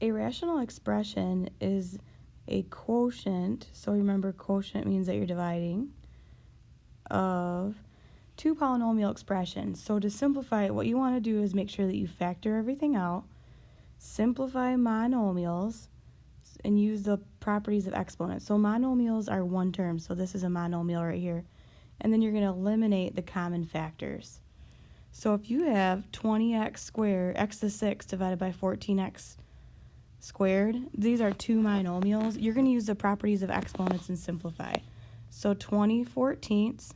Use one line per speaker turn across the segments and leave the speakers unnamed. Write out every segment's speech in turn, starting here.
A rational expression is a quotient, so remember quotient means that you're dividing, of two polynomial expressions. So to simplify it, what you want to do is make sure that you factor everything out, simplify monomials, and use the properties of exponents. So monomials are one term, so this is a monomial right here. And then you're going to eliminate the common factors. So if you have 20x squared, x to the 6 divided by 14x squared, these are two monomials. You're going to use the properties of exponents and simplify. So 20/14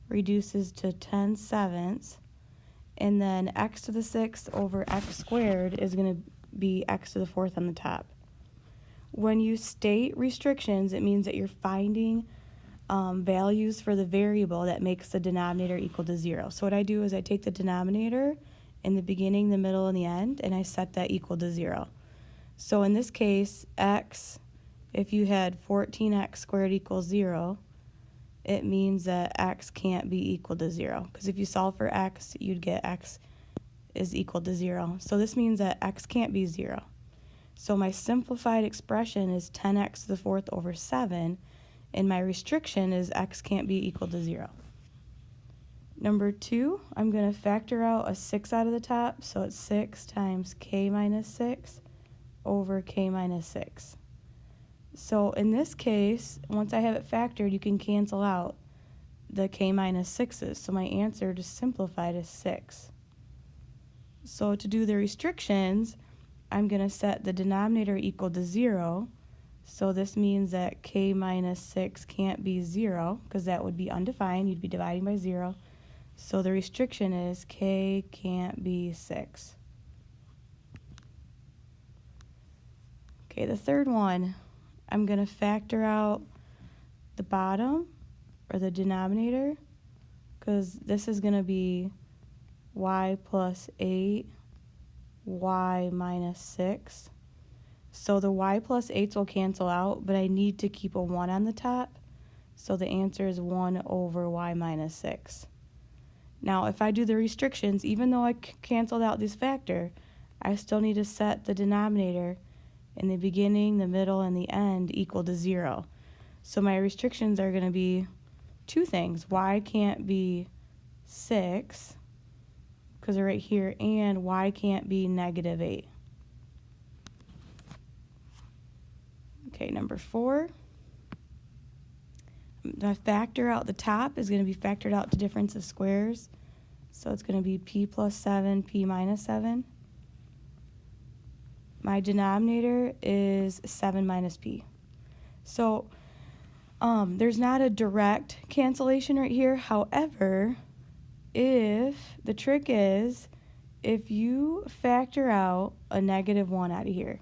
reduces to 10/7, and then x to the 6th over x squared is going to be x to the 4th on the top. When you state restrictions, it means that you're finding values for the variable that makes the denominator equal to 0. So what I do is I take the denominator in the beginning, the middle, and the end, and I set that equal to 0. So in this case, x, if you had 14x squared equals 0, it means that x can't be equal to 0. Because if you solve for x, you'd get x is equal to 0. So this means that x can't be 0. So my simplified expression is 10x to the 4th over 7, and my restriction is x can't be equal to 0. Number 2, I'm going to factor out a 6 out of the top, so it's 6 times k minus 6 over k minus 6. So in this case, once I have it factored, you can cancel out the k minus 6's. So my answer just simplified is 6. So to do the restrictions, I'm going to set the denominator equal to 0. So this means that k minus 6 can't be 0, because that would be undefined. You'd be dividing by 0. So the restriction is k can't be 6. Okay, the third one, I'm going to factor out the bottom, or the denominator, because this is going to be y plus 8, y minus 6. So the y plus 8's will cancel out, but I need to keep a 1 on the top. So the answer is 1 over y minus 6. Now, if I do the restrictions, even though I canceled out this factor, I still need to set the denominator in the beginning, the middle, and the end equal to 0. So my restrictions are going to be two things. Y can't be 6, because they're right here, and y can't be negative 8. Okay, number 4. The factor out the top is going to be factored out to difference of squares. So it's going to be p plus 7, p minus 7. My denominator is 7 minus p. So there's not a direct cancellation right here. However, the trick is, if you factor out a negative 1 out of here,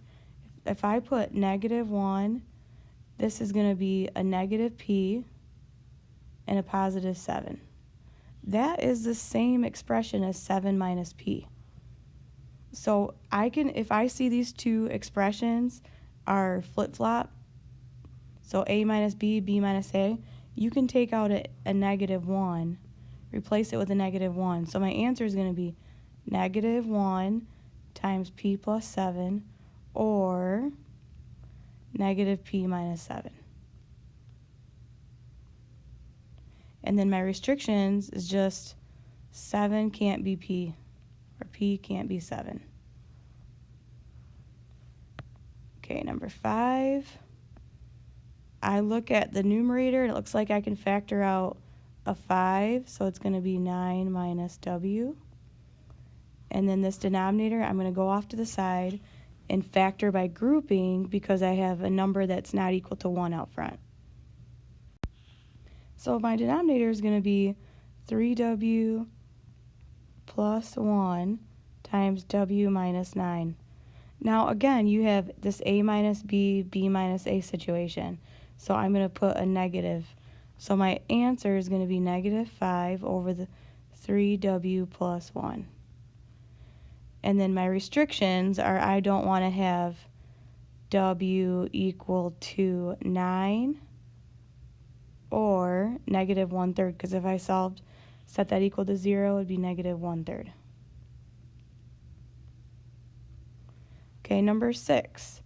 if I put negative 1, this is going to be a negative p and a positive 7. That is the same expression as 7 minus p. So if I see these two expressions are flip-flop, so a minus b, b minus a, you can take out a negative 1, replace it with a negative 1. So my answer is going to be negative 1 times p plus 7, or negative p minus 7. And then my restrictions is just 7 can't be p, or p can't be 7. Okay, number 5. I look at the numerator, and it looks like I can factor out a 5, so it's going to be 9 minus w. And then this denominator, I'm going to go off to the side and factor by grouping, because I have a number that's not equal to 1 out front. So my denominator is going to be 3w plus 1 times w minus 9. Now again, you have this a minus b, b minus a situation. So I'm going to put a negative. So my answer is going to be negative 5 over the 3w plus 1. And then my restrictions are, I don't want to have w equal to 9 or negative 1/3, because if I set that equal to 0, it would be negative 1/3. Okay, number 6.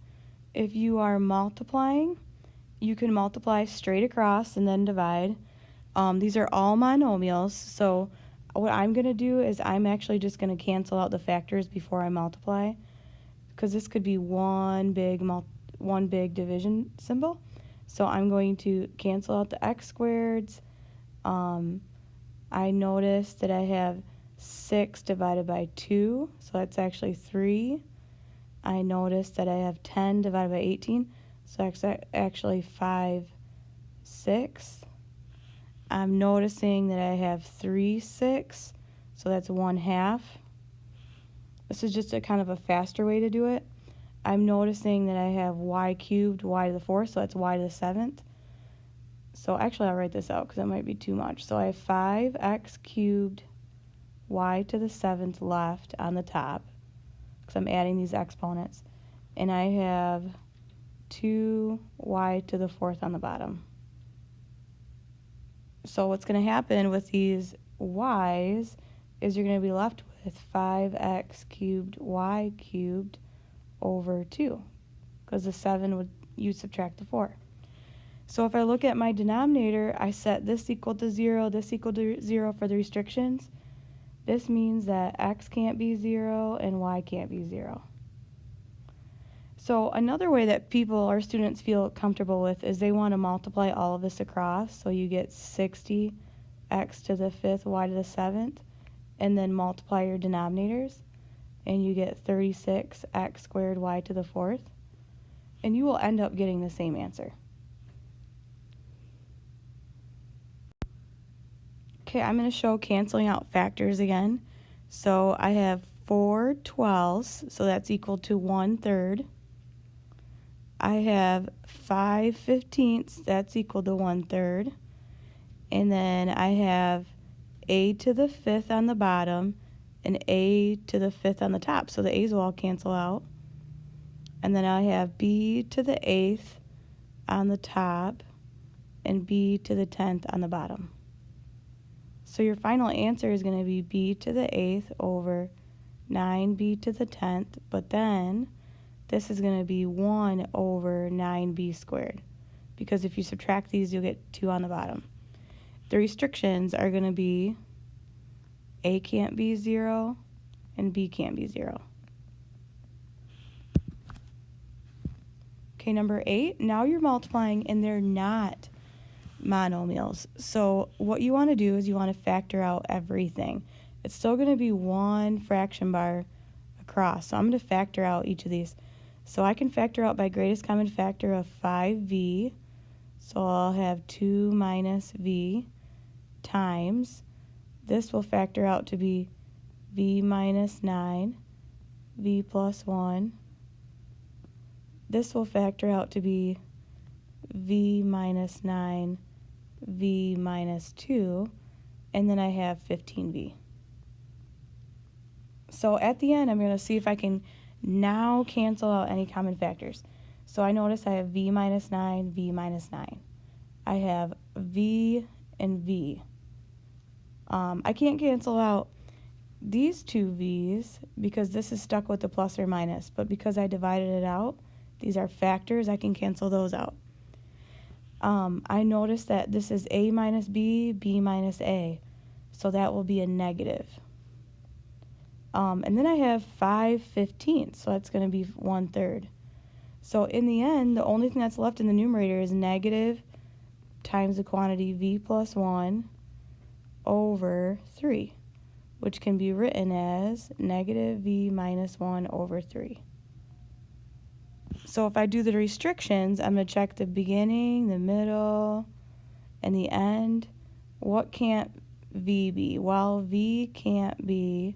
If you are multiplying, you can multiply straight across and then divide. These are all monomials, so what I'm going to do is I'm actually just going to cancel out the factors before I multiply, because this could be one big division symbol. So I'm going to cancel out the x squareds. I notice that I have 6 divided by 2, so that's actually 3. I notice that I have 10 divided by 18, so that's actually 5 6. I'm noticing that I have 3 6, so that's 1/2. This is just a kind of a faster way to do it. I'm noticing that I have y cubed, y to the 4th, so that's y to the 7th. So actually I'll write this out because that might be too much. So I have 5x cubed y to the 7th left on the top, because I'm adding these exponents. And I have 2y to the 4th on the bottom. So what's going to happen with these y's is you're going to be left with 5x cubed y cubed over 2, because the 7 you subtract the 4. So if I look at my denominator, I set this equal to 0, this equal to 0 for the restrictions. This means that x can't be 0 and y can't be 0. So another way that people or students feel comfortable with is they want to multiply all of this across. So you get 60 x to the 5th, y to the 7th, and then multiply your denominators, and you get 36 x squared y to the 4th, and you will end up getting the same answer. Okay, I'm going to show canceling out factors again. So I have 4 12ths, so that's equal to 1/3. I have 5 15ths, that's equal to 1/3. And then I have a to the 5th on the bottom and a to the 5th on the top, so the a's will all cancel out. And then I have b to the 8th on the top and b to the 10th on the bottom. So your final answer is going to be b to the 8th over 9b to the 10th, but then this is going to be 1 over 9b squared, because if you subtract these, you'll get 2 on the bottom. The restrictions are going to be a can't be 0 and b can't be 0. Okay, number 8, now you're multiplying and they're not monomials. So what you want to do is you want to factor out everything. It's still going to be one fraction bar across, so I'm going to factor out each of these. So I can factor out by greatest common factor of 5v, so I'll have 2 minus v times, this will factor out to be v minus 9, v plus 1, this will factor out to be v minus 9, v minus 2, and then I have 15v. So at the end, I'm going to see if I can now cancel out any common factors. So I notice I have v minus 9, v minus 9. I have v and v. I can't cancel out these two v's because this is stuck with the plus or minus, but because I divided it out, these are factors, I can cancel those out. I notice that this is a minus b, b minus a, so that will be a negative. And then I have 5 15ths, so that's going to be 1/3. So in the end, the only thing that's left in the numerator is negative times the quantity v plus 1 over 3, which can be written as negative v minus 1 over 3. So if I do the restrictions, I'm going to check the beginning, the middle, and the end. What can't v be? Well, v can't be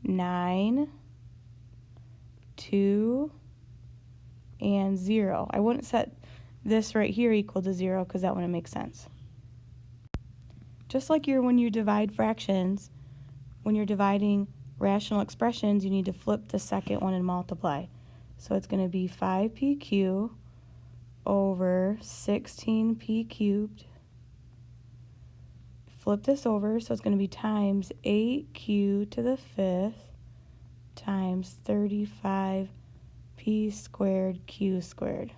9, 2, and 0. I wouldn't set this right here equal to 0 because that wouldn't make sense. Just like when you divide fractions, when you're dividing rational expressions, you need to flip the second one and multiply. So it's going to be 5pq over 16p cubed. Flip this over, so it's going to be times 8q to the 5th times 35p p squared q squared.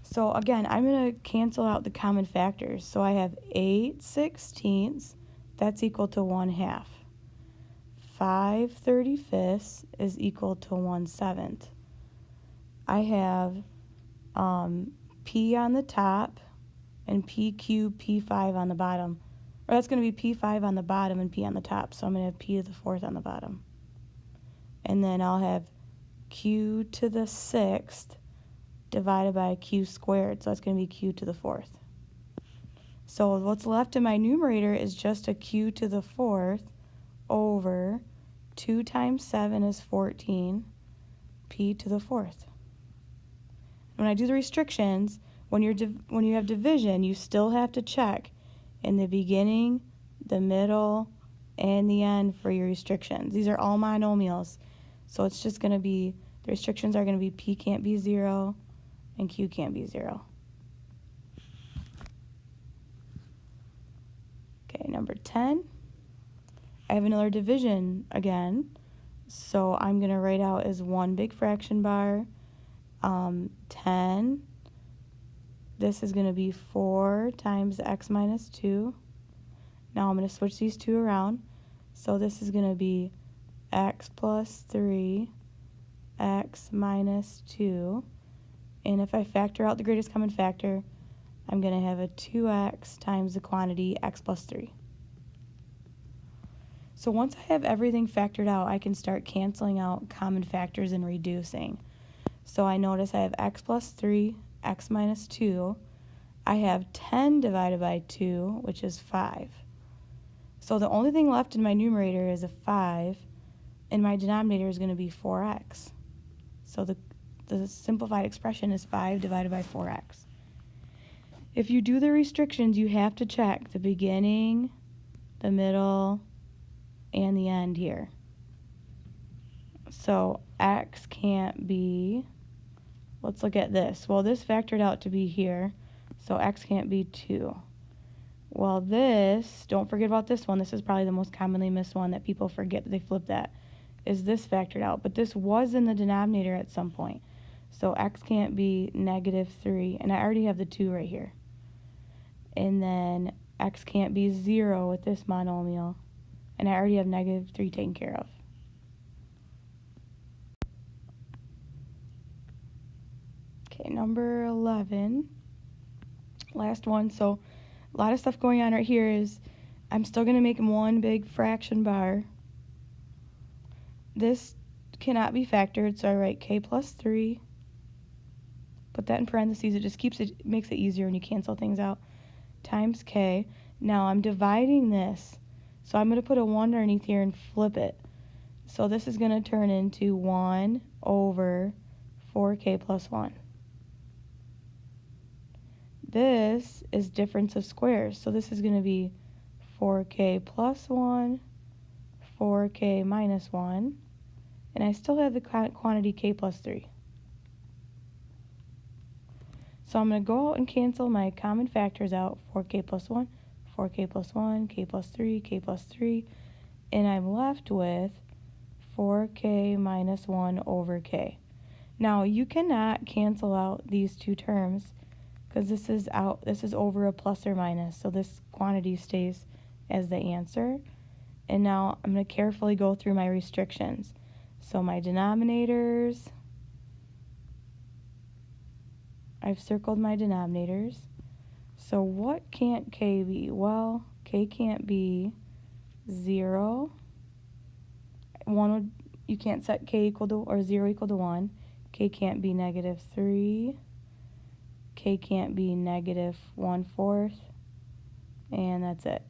So again, I'm going to cancel out the common factors. So I have 8/16, that's equal to 1/2. 5/35 is equal to 1/7. I have p on the top and pq, p5 on the bottom. Or that's going to be p5 on the bottom and p on the top. So I'm going to have p to the 4th on the bottom. And then I'll have q to the 6th divided by q squared. So that's going to be q to the 4th. So what's left in my numerator is just a q to the 4th over 2 times 7 is 14, p to the 4th. When I do the restrictions, when you have division, you still have to check in the beginning, the middle, and the end for your restrictions. These are all monomials. So it's just going to be, the restrictions are going to be p can't be 0 and q can't be 0. Okay, number 10. I have another division again. So I'm going to write out as one big fraction bar, 10. This is going to be 4 times x minus 2. Now I'm going to switch these two around. So this is going to be x plus 3, x minus 2. And if I factor out the greatest common factor, I'm going to have a 2x times the quantity x plus 3. So once I have everything factored out, I can start canceling out common factors and reducing. So I notice I have x plus 3, x minus 2. I have 10 divided by 2, which is 5. So the only thing left in my numerator is a 5, and my denominator is going to be 4x. So the simplified expression is 5 divided by 4x. If you do the restrictions, you have to check the beginning, the middle, and the end here. So x can't be, let's look at this. Well, this factored out to be here, so x can't be 2. Well, this, don't forget about this one. This is probably the most commonly missed one that people forget that they flip that, is this factored out. But this was in the denominator at some point. So x can't be -3, and I already have the 2 right here. And then x can't be 0 with this monomial, and I already have -3 taken care of. Okay, number 11, last one. So a lot of stuff going on right here is I'm still going to make one big fraction bar. This cannot be factored, so I write k plus 3. Put that in parentheses. It just makes it easier when you cancel things out. Times k. Now I'm dividing this, so I'm going to put a 1 underneath here and flip it. So this is going to turn into 1 over 4k plus 1. This is difference of squares, so this is going to be 4k plus 1, 4k minus 1, and I still have the quantity k plus 3. So I'm going to go out and cancel my common factors out, 4k plus 1, 4k plus 1, k plus 3, k plus 3, and I'm left with 4k minus 1 over k. Now you cannot cancel out these two terms because this is over a plus or minus, so this quantity stays as the answer. And now I'm going to carefully go through my restrictions. So my denominators, I've circled my denominators. So what can't k be? Well, k can't be 0. You can't set k equal to, or 0 equal to 1. K can't be -3. K can't be -1/4. And that's it.